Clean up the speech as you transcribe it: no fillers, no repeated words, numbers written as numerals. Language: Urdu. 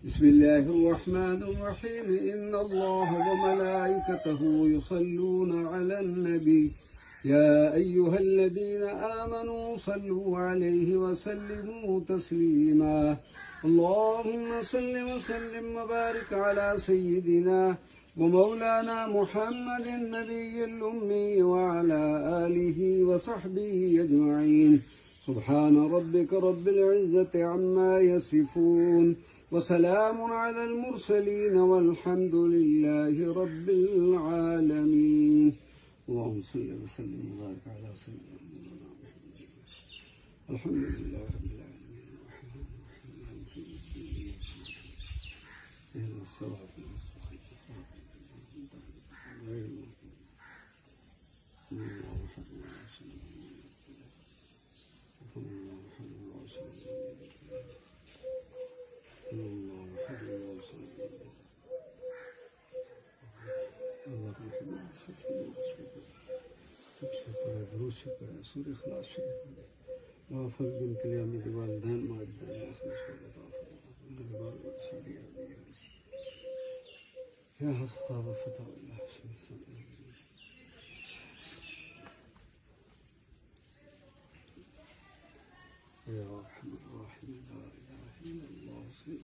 بسم الله الرحمن الرحيم. إن الله وملائكته يصلون على النبي يا أيها الذين آمنوا صلوا عليه وسلموا تسليما. اللهم صل وسلم وبارك على سيدنا ومولانا محمد النبي الأمي وعلى آله وصحبه أجمعين. سبحان ربك رب العزة عما يصفون وسلام على المرسلين والحمد لله رب العالمين. اللهم صل وسلم وبارك على سيدنا محمد. الحمد لله رب العالمين الرحمن الرحيم مالك يوم الدين. اهدنا الصراط المستقيم صراط الذين أنعمت عليهم غير المغضوب سورة إخلاص وافق بنت اليمين والدان ما الدان يا أصحاب الفتى الله يا أرحم الراحمين لا إله إلا الله.